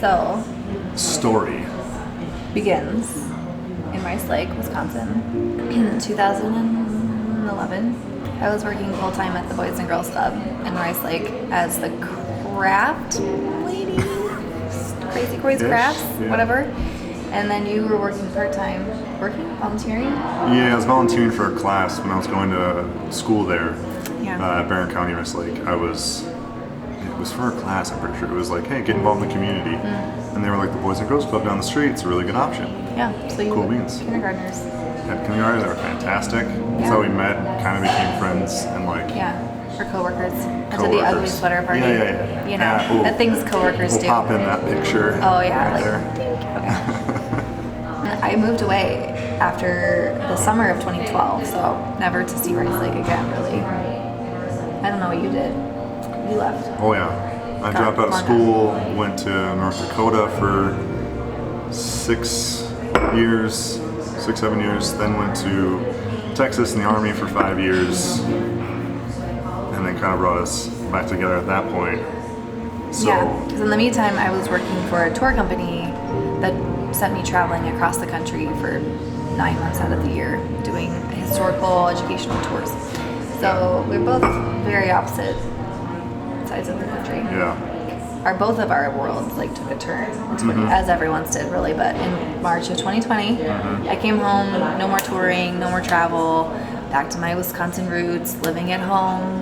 So, story begins in Rice Lake, Wisconsin, in 2011. I was working full-time at the Boys and Girls Club in Rice Lake as the craft lady, Crazy Corey's Crafts, whatever. And then you were working part-time, volunteering? Yeah, I was volunteering for a class when I was going to school there at Barron County, Rice Lake. It was for a class, I'm pretty sure. It was like, hey, get involved in the community. And they were like, the Boys and Girls Club down the street, it's a really good option. Yeah, so you cool beans. Kindergartners. Yeah, kindergartners, they were fantastic. That's how we met, kind of became friends, and like... Yeah, or coworkers. I did the ugly sweater party. Yeah. You know, the things coworkers do. We'll pop in that picture. Oh, yeah. Right there. Okay. I moved away after the summer of 2012, so never to see Rice Lake again, really. I don't know what you did. You left. Oh, yeah. I dropped out of school, went to North Dakota for 7 years, then went to Texas in the Army for 5 years, and then kind of brought us back together at that point. So, yeah, because in the meantime, I was working for a tour company that sent me traveling across the country for 9 months out of the year, doing historical educational tours. So we're both very opposite sides of the country. Yeah. Both of our worlds like took a turn, as everyone's did really. But in March of 2020, I came home. No more touring, no more travel. Back to my Wisconsin roots, living at home.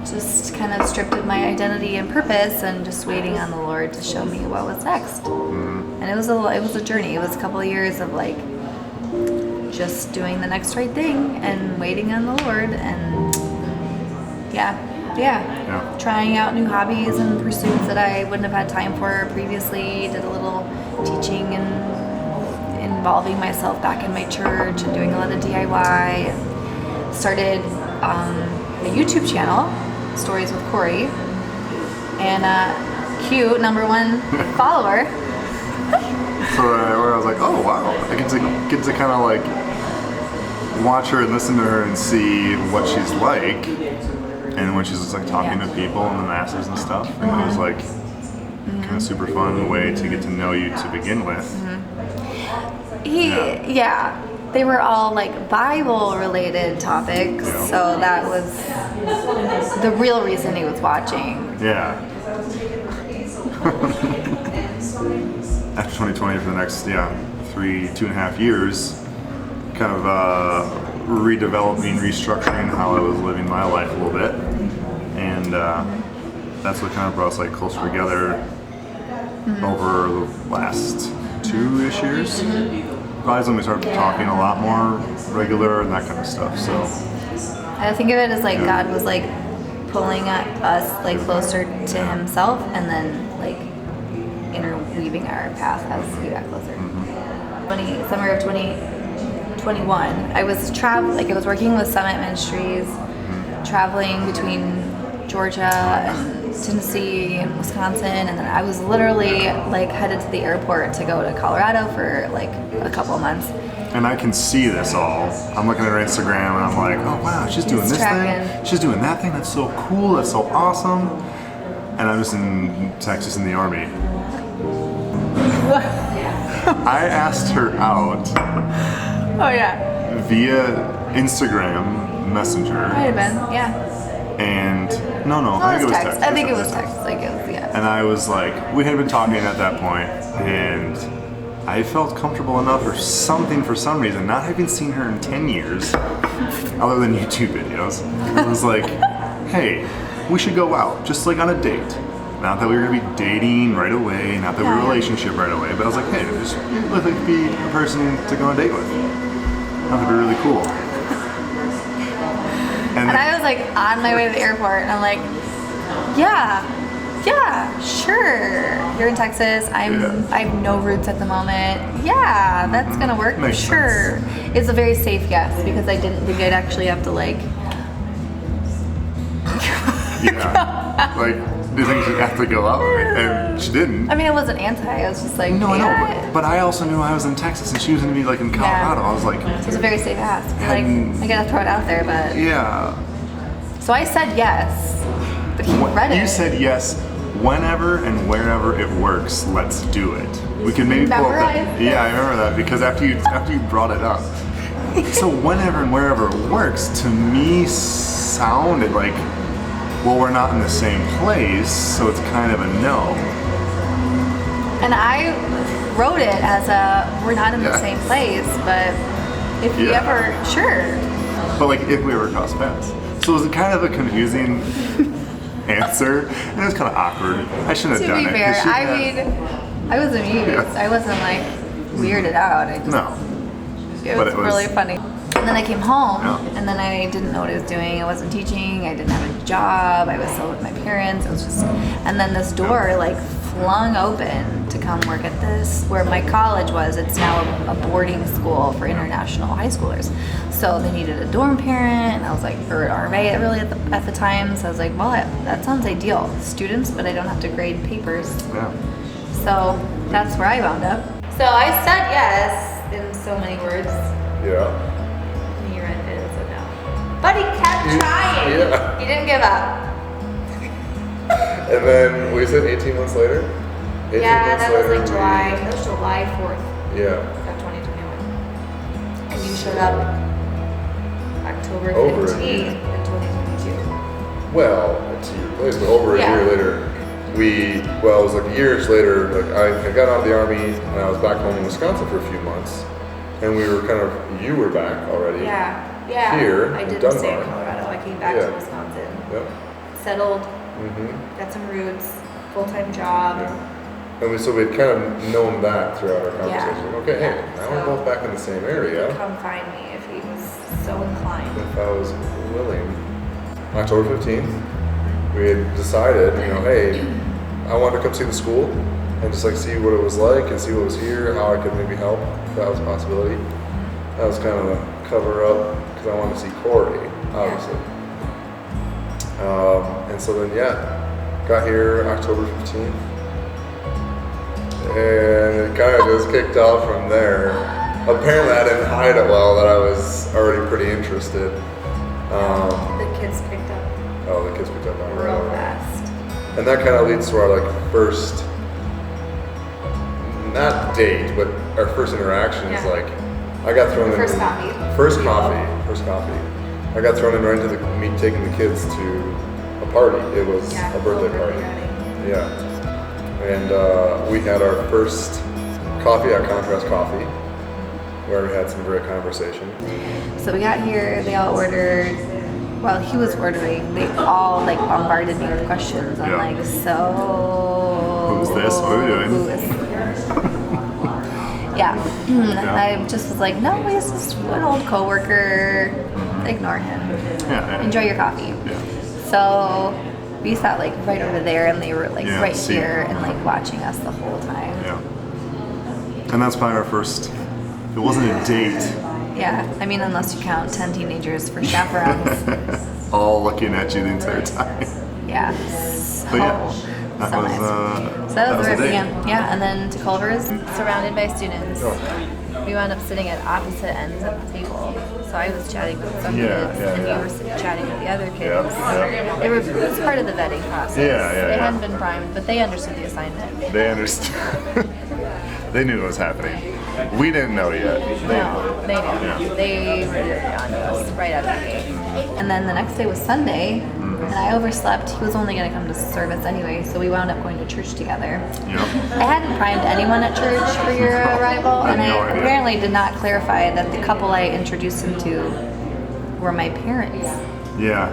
Just kind of stripped of my identity and purpose, and just waiting on the Lord to show me what was next. And it was a journey. It was a couple of years of like just doing the next right thing and waiting on the Lord, and trying out new hobbies and pursuits that I wouldn't have had time for previously. Did a little teaching and involving myself back in my church and doing a lot of DIY. And started a YouTube channel, Stories with Corey, and cute #1 follower. So where I was like, oh wow, I get to kind of like watch her and listen to her and see what she's like, and when she's just like talking to people and the masses and stuff. And it was like kind of super fun way to get to know you to begin with. They were all like Bible related topics, so that was the real reason he was watching. Yeah. After 2020, for the next 2.5 years, kind of redeveloping, restructuring how I was living my life a little bit, and that's what kind of brought us like closer together over the last 2-ish years. Probably when we started talking a lot more regular and that kind of stuff. So I think of it as like God was like pulling us like closer to Himself, and then like interweaving our path as we got closer. Summer of 2021, I was I was working with Summit Ministries, traveling between Georgia and Tennessee and Wisconsin, and then I was literally like headed to the airport to go to Colorado for like a couple of months. And I can see this all. I'm looking at her Instagram and I'm like, oh wow, she's doing this thing, she's doing that thing, that's so cool, that's so awesome. And I'm just in Texas in the Army. I asked her out. Oh yeah. Via Instagram Messenger. Might have been, yeah. And no, I think it was text. I think it was text. Like it was, yeah. And I was like, we had been talking at that point, and I felt comfortable enough or something for some reason, not having seen her in 10 years, other than YouTube videos. I was like, hey, we should go out, just like on a date. Not that we were gonna be dating right away, not that we were in a relationship right away, but I was like, hey, just look like be a person to go on a date with. That would be really cool. And I was like on my way to the airport, and I'm like, yeah, sure. You're in Texas. I have no roots at the moment. Yeah, that's gonna work for sure. Sense. It's a very safe guess because I didn't think I'd actually have to like. Like, do you think she'd have to go out? And she didn't. I mean, I wasn't anti. I was just like, no, I know. But I also knew I was in Texas and she was gonna be like in Colorado. I was like, it was a very safe ask. Like, I gotta throw it out there, but yeah. So I said yes, but he read it. You said yes whenever and wherever it works, let's do it. We can maybe pull up that. Memorize Yeah, I remember that because after you brought it up. So whenever and wherever it works, to me sounded like, well, we're not in the same place, so it's kind of a no. And I wrote it as we're not in the same place, but if we ever, sure. But like if we ever cross paths. So it was kind of a confusing answer, and it was kind of awkward. I shouldn't have done it. To be fair, I was amused. Yeah. I wasn't like weirded out. No. It was really funny. And then I came home, and then I didn't know what I was doing. I wasn't teaching. I didn't have a job. I was still with my parents. It was just, and then this door like flung open to come work at this, where my college was. It's now a boarding school for international high schoolers. So they needed a dorm parent, and I was like, or an RA really at the time. So I was like, well, that sounds ideal. Students, but I don't have to grade papers. Yeah. So that's where I wound up. So I said yes in so many words. Yeah. And he didn't say no. But he kept trying. Yeah. He didn't give up. And then we said 18 months later. 18 Yeah, months that was later, like July. That was July 4th Yeah. of 2021. And you showed up October Over a 15th year. in 2022. Well, to your place, but over a year later, it was like years later, like I got out of the Army and I was back home in Wisconsin for a few months. And we were you were back already. Yeah. Here I in didn't stay in Dunbar. Colorado. I came back to Wisconsin. Yep. Settled, Mm-hmm. got some roots, full-time job. Yeah. And so we'd kind of known that throughout our conversation. Okay, hey, now we're both back in the same area. Come find me if he was so inclined. If I was willing. October 15th, we had decided, hey, I wanted to come see the school and just like see what it was like and see what was here, how I could maybe help, if that was a possibility. That was kind of a cover up because I wanted to see Corey, obviously. And so then, got here October 15th. And it kind of just kicked off from there. Apparently I didn't hide it well that I was already pretty interested. The kids picked up Oh, the kids picked up on it real right. fast. And that kind of leads to our first, not date, but our first interaction is I got thrown in. First coffee. First coffee. I got thrown in right into me taking the kids to a party. It was a birthday party. Yeah. And we had our first coffee at Contrast Coffee, where we had some great conversation. So we got here, they all ordered, while he was ordering, they all bombarded me with questions. I'm so... Who's this? What are we doing? Who is And I just was like, no, he's just an old coworker. Ignore him. Yeah. Enjoy your coffee. Yeah. So we sat right over there, and they were right see. here and watching us the whole time. Yeah. And that's probably our first. It wasn't a date. Yeah, I mean, unless you count 10 teenagers for chaperones. All looking at you the entire time. Yeah. But yeah, that so was nice. So that was where it the date. began. Yeah, and then to Culver's, surrounded by students. We wound up sitting at opposite ends of the table. So I was chatting with some kids, and you were chatting with the other kids. It was part of the vetting process. They hadn't been primed, but they understood the assignment. They understood. They knew what was happening. We didn't know yet. They knew. They were on to us right out of the gate. And then the next day was Sunday, and I overslept. He was only going to come to service anyway, so we wound up going to church together. Yep. I hadn't primed anyone at church for your arrival, and I apparently did not clarify that the couple I introduced him to were my parents. Yeah.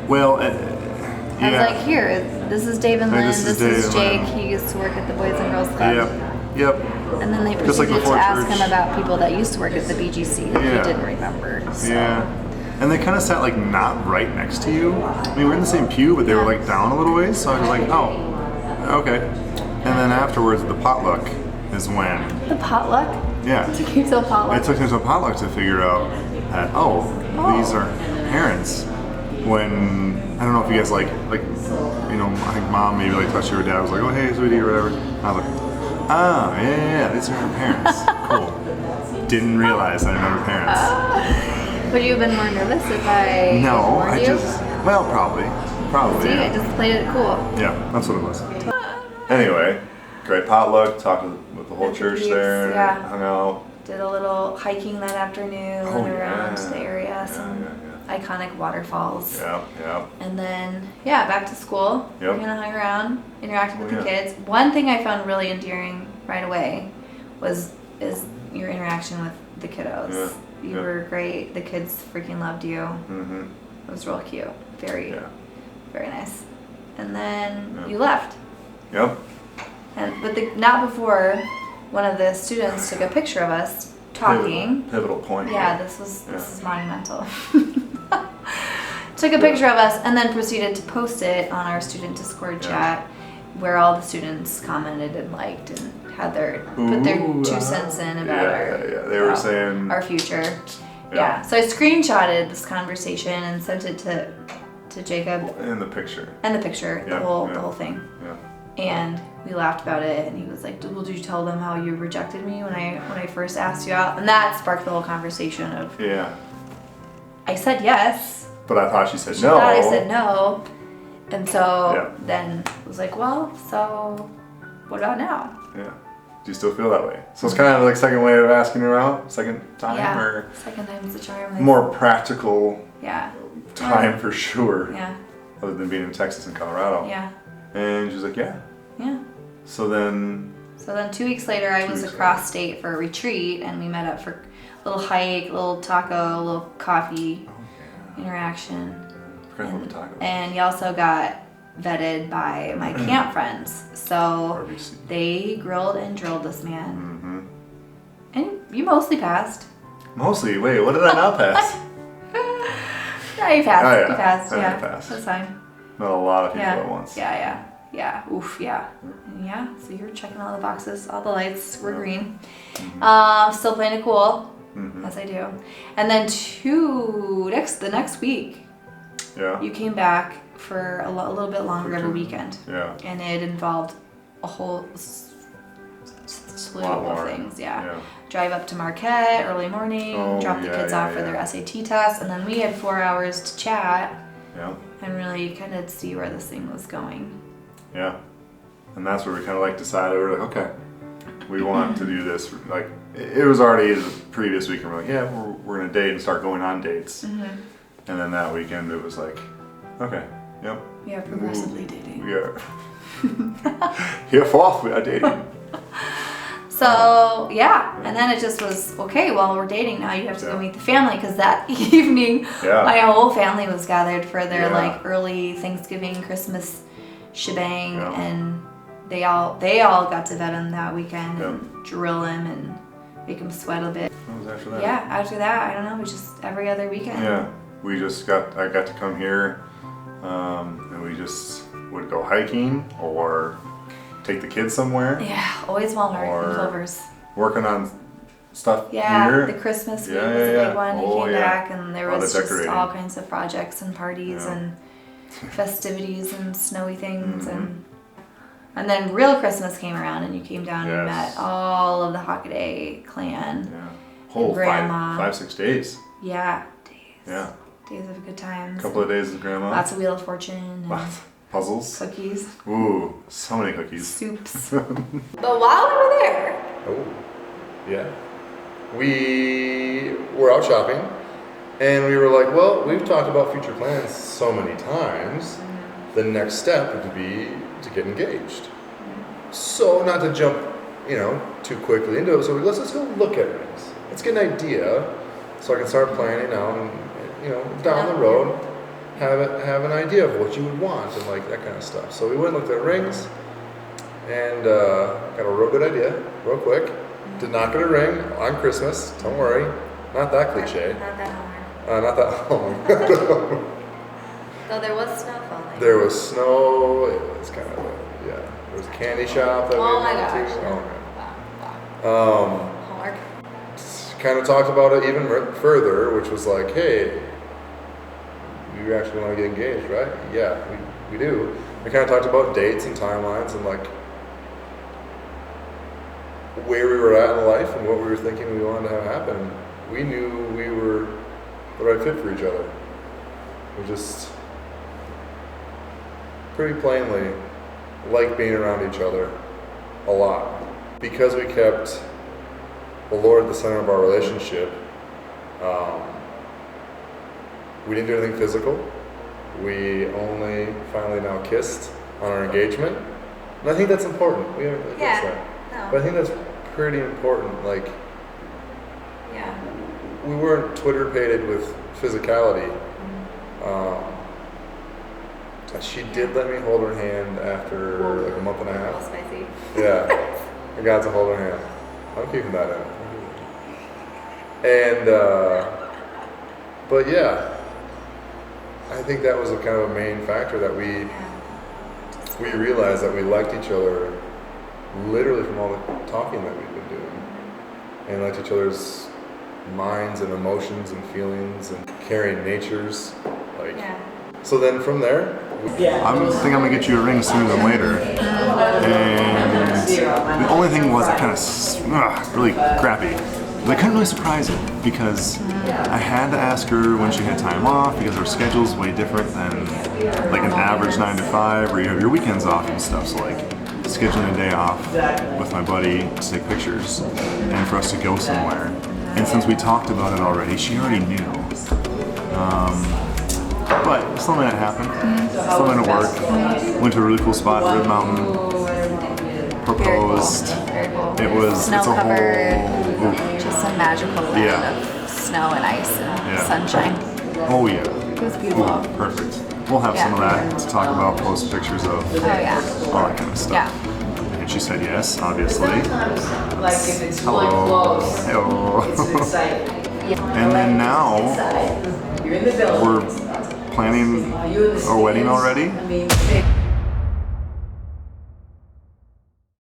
Well, I was like, here, this is Dave and Lynn, this is Jake. He used to work at the Boys and Girls Club. Yep. And then they proceeded to ask him about people that used to work at the BGC that he didn't remember. So. Yeah. And they kind of sat not right next to you. I mean, we're in the same pew, but they were down a little ways. So I was like, oh, okay. And then afterwards, the potluck is when. The potluck? Yeah. It took you to a potluck? It took me to a potluck to figure out that, these are parents. When, I don't know if you guys I think mom maybe touched you, or dad was like, oh, hey, sweetie, or whatever. And I was like, these are her parents. Cool. Didn't realize I remember parents. Would you have been more nervous if I No, warned you? probably. Probably. See, Yeah. I just played it cool. Yeah, that's what it was. Anyway, great potluck. Talked with the whole With the church peeps, there. yeah. Hung out. Did a little hiking that afternoon around the area, some iconic waterfalls. Yeah. And then, back to school. Yep. Kind of hung around, interacted with the kids. One thing I found really endearing right away is your interaction with the kiddos. Yeah. You were great. The kids freaking loved you. Mm-hmm. It was real cute. Very nice. And then you left. Yep. But not before one of the students took a picture of us talking. Pivotal point. Yeah, this is monumental. Took a picture of us and then proceeded to post it on our student Discord chat, where all the students commented and liked and had put their 2 cents in about They were saying our future. Yeah. So I screenshotted this conversation and sent it to Jacob. And the picture. The whole thing. Yeah. And we laughed about it, and he was like, "Well, did you tell them how you rejected me when I first asked you out?" And that sparked the whole conversation of. Yeah. I said yes. But I thought she said no. She thought I said no, and so then it was like, well, so what about now? Yeah. Do you still feel that way? So it's kind of like second way of asking her out, second time, or second time's the charm. more practical. Yeah. Time for sure. Yeah. Other than being in Texas and Colorado. Yeah. And she's like, yeah. Yeah. So then 2 weeks later, I was across state for a retreat, and we met up for a little hike, a little taco, a little coffee interaction. Forgot about the taco. And you also got vetted by my camp friends. So RBC. they grilled and drilled this man. Mm-hmm. And you mostly passed. Mostly? Wait, what did I not pass? Yeah, you passed. Oh, yeah. You passed. I Yeah. passed. That's fine. Not a lot of people at once. Yeah. Oof, yeah. And yeah, so you're checking all the boxes. All the lights were green. Mm-hmm. Still playing it cool. Mm-hmm. As I do. And then the next week, you came back for a little bit longer of a weekend. Yeah. And it involved a whole slew of things. Yeah. Drive up to Marquette early morning, drop the kids off for their SAT test, and then we had 4 hours to chat and really kind of see where this thing was going. Yeah. And that's where we kind of decided, we were like, okay, we want to do this. Like, it was already the previous weekend, we're like, yeah, we're going to date and start going on dates. Mm-hmm. And then that weekend it was like, okay, yep. We are progressively dating. We are. Here forth, we are dating. So, and then it just was, okay, well, we're dating now, you have to go meet the family, because that evening, my whole family was gathered for their, early Thanksgiving, Christmas shebang, and they all got to vet him that weekend, and drill him, and make him sweat a bit. What was after that? Yeah, after that, I don't know, it was just every other weekend. Yeah, I got to come here, and we just would go hiking, or take the kids somewhere. Yeah, always Walmart and Clovers. Working on stuff here. Yeah, the Christmas week was a big one. He came back, and there was just all kinds of projects and parties and festivities and snowy things, and then real Christmas came around, and you came down and met all of the Hockaday clan. Yeah, whole grandma. 5-6 days. Yeah, days. Yeah, days of good times. A couple of days with grandma. Lots of Wheel of Fortune. And puzzles. Cookies. Ooh, so many cookies. Soups. But while we were there. We were out shopping, and we were like, well, we've talked about future plans so many times. The next step would be to get engaged. So not to jump, too quickly into it. So let's just go look at rings. Let's get an idea, so I can start planning out, and down the road, have an idea of what you would want and that kind of stuff. So we went and looked at rings, and got a real good idea, real quick. Did not get a ring on Christmas. Don't worry, not that cliche. Not that Not that long. Though there was snow falling. There was snow. It was kind of There was a candy shop that we went to. Homework. Kind of talked about it even further, which was like, hey, you actually want to get engaged, right? Yeah, we do. We kind of talked about dates and timelines and where we were at in life and what we were thinking we wanted to have happen. We knew we were the right fit for each other. We just pretty plainly like being around each other a lot. Because we kept the Lord at the center of our relationship, we didn't do anything physical. We only finally now kissed on our engagement. And I think that's important. We haven't really kissed that. No. But I think that's pretty important. Like, Yeah. we weren't Twitter-pated with physicality. She did let me hold her hand after like a month and a A little half. spicy. Yeah, I got to hold her hand. I'm keeping that in. And, but yeah, I think that was a kind of a main factor that we realized that we liked each other literally from all the talking that we've been doing, and liked each other's minds and emotions and feelings and caring natures. Like, so then from there, I think I'm gonna get you a ring sooner than later. And the only thing was it kind of really crappy. But I couldn't really surprise it because I had to ask her when she had time off because her schedule's way different than like an average 9 to 5 where you have your weekends off and stuff. So like scheduling a day off with my buddy to take pictures and for us to go somewhere. And since we talked about it already, she already knew. But something that happened, something that worked. Went to a really cool spot, Red Mountain, proposed. Very cool. It was, Snow it's a covered, whole, just a magical land of snow and ice and sunshine. oh yeah. It was beautiful. Perfect. We'll have some of that to talk about, post pictures of, Oh yeah. all that kind of stuff. Yeah. And she said yes, obviously. Sometimes, like if it's fully Hello. closed, Hello. it's exciting. And then now Inside, you're in the building. we're planning You in the our wedding stands. already. I mean,